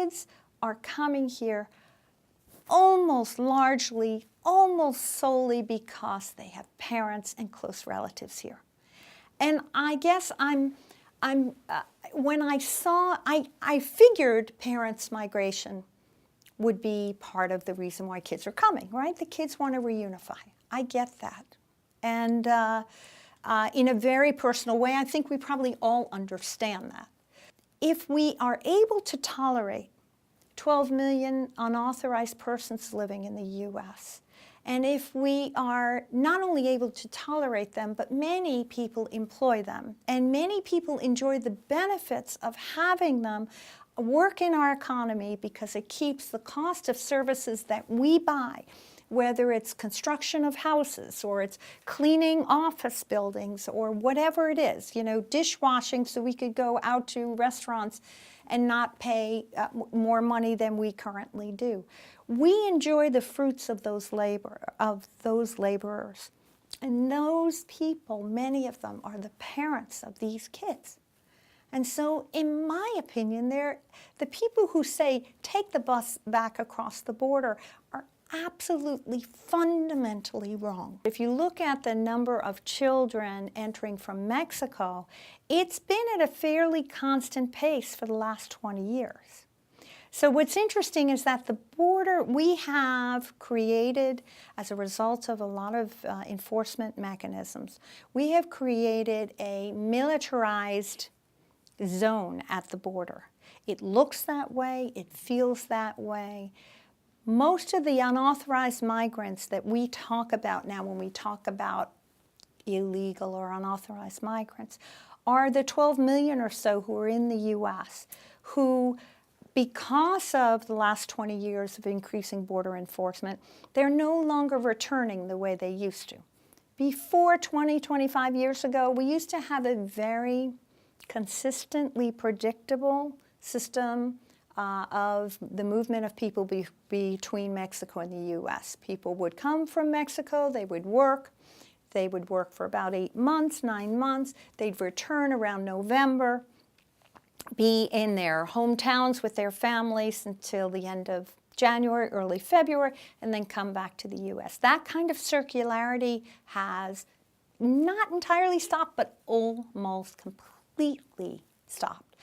kids are coming here almost largely, almost solely because they have parents and close relatives here. And I guess when I saw, I figured parents' migration would be part of the reason why kids are coming, right? The kids want to reunify. I get that. And in a very personal way, I think we probably all understand that. If we are able to tolerate 12 million unauthorized persons living in the U.S., and if we are not only able to tolerate them, but many people employ them, and many people enjoy the benefits of having them work in our economy because it keeps the cost of services that we buy, whether it's construction of houses or it's cleaning office buildings or whatever it is, you know, dishwashing so we could go out to restaurants and not pay more money than we currently do. We enjoy the fruits of those laborers. And those people, many of them, are the parents of these kids. And so, in my opinion, the people who say, take the bus back across the border are absolutely fundamentally wrong. If you look at the number of children entering from Mexico, it's been at a fairly constant pace for the last 20 years. So what's interesting is that the border we have created, as a result of a lot of enforcement mechanisms, we have created a militarized zone at the border. It looks that way, it feels that way. Most of the unauthorized migrants that we talk about now when we talk about illegal or unauthorized migrants are the 12 million or so who are in the U.S. who, because of the last 20 years of increasing border enforcement, they're no longer returning the way they used to. Before 20, 25 years ago, we used to have a very consistently predictable system of the movement of people between Mexico and the U.S. People would come from Mexico, they would work for about 8 months, 9 months, they'd return around November, be in their hometowns with their families until the end of January, early February, and then come back to the U.S. That kind of circularity has not entirely stopped, but almost completely stopped.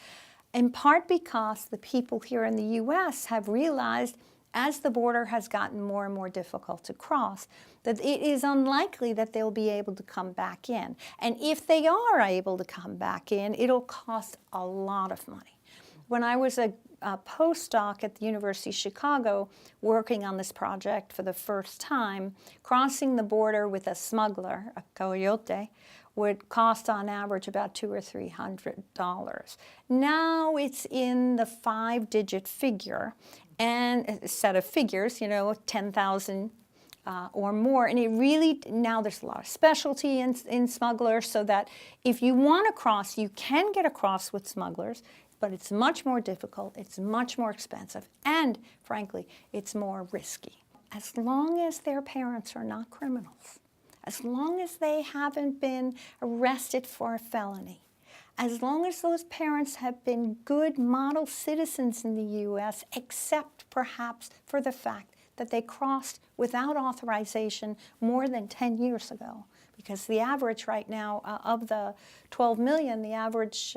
In part because the people here in the U.S. have realized, as the border has gotten more and more difficult to cross, that it is unlikely that they'll be able to come back in. And if they are able to come back in, it'll cost a lot of money. When I was a postdoc at the University of Chicago working on this project for the first time, crossing the border with a smuggler, a coyote, would cost on average about $200 or $300. Now it's in the 5-digit figure, and a set of figures, you know, 10,000 or more. And it really, now there's a lot of specialty in smugglers, so that if you want to cross, you can get across with smugglers, but it's much more difficult, it's much more expensive, and frankly, it's more risky. As long as their parents are not criminals, as long as they haven't been arrested for a felony, as long as those parents have been good model citizens in the U.S., except perhaps for the fact that they crossed without authorization more than 10 years ago, because the average right now of the 12 million, the average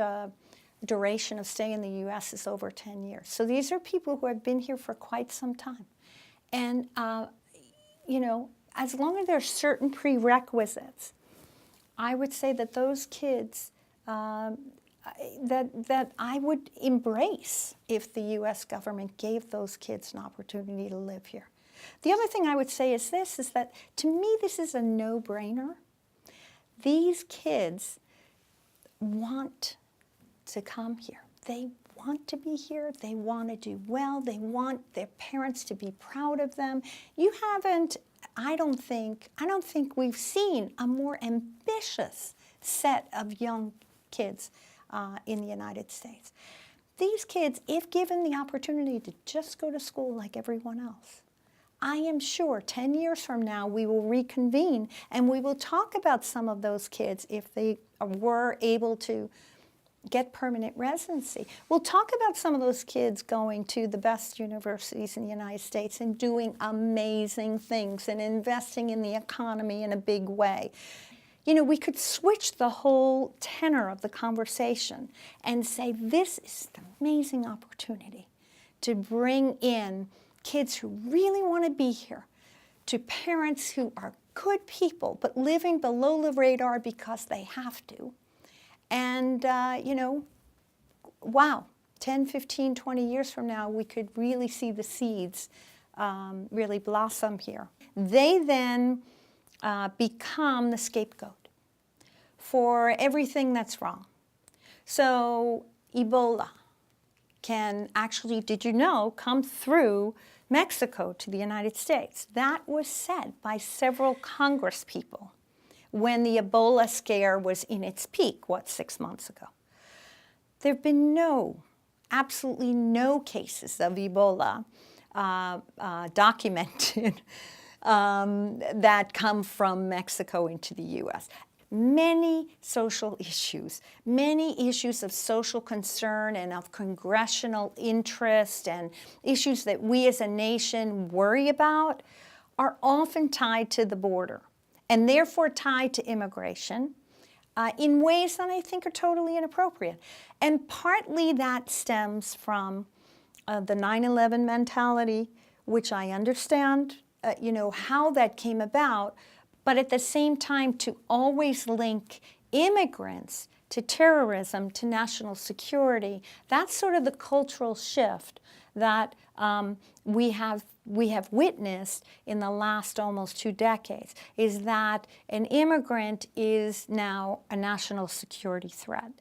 duration of stay in the U.S. is over 10 years. So these are people who have been here for quite some time. And, you know, as long as there are certain prerequisites, I would say that those kids, that I would embrace if the U.S. government gave those kids an opportunity to live here. The other thing I would say is this, is that to me this is a no-brainer. These kids want to come here. They want to be here, they want to do well, they want their parents to be proud of them. You haven't, I don't think we've seen a more ambitious set of young kids in the United States. These kids, if given the opportunity to just go to school like everyone else, I am sure 10 years from now we will reconvene and we will talk about some of those kids if they were able to get permanent residency. We'll talk about some of those kids going to the best universities in the United States and doing amazing things and investing in the economy in a big way. You know, we could switch the whole tenor of the conversation and say this is an amazing opportunity to bring in kids who really want to be here, to parents who are good people but living below the radar because they have to. And, you know, wow, 10, 15, 20 years from now, we could really see the seeds really blossom here. They then become the scapegoat for everything that's wrong. So Ebola can actually, did you know, come through Mexico to the United States. That was said by several Congress people when the Ebola scare was in its peak, 6 months ago. There have been absolutely no cases of Ebola documented that come from Mexico into the U.S. Many social issues, many issues of social concern and of congressional interest and issues that we as a nation worry about are often tied to the border and therefore tied to immigration in ways that I think are totally inappropriate. And partly that stems from the 9/11 mentality, which I understand, you know, how that came about, but at the same time to always link immigrants to terrorism, to national security. That's sort of the cultural shift that we have witnessed in the last almost 2 decades, is that an immigrant is now a national security threat.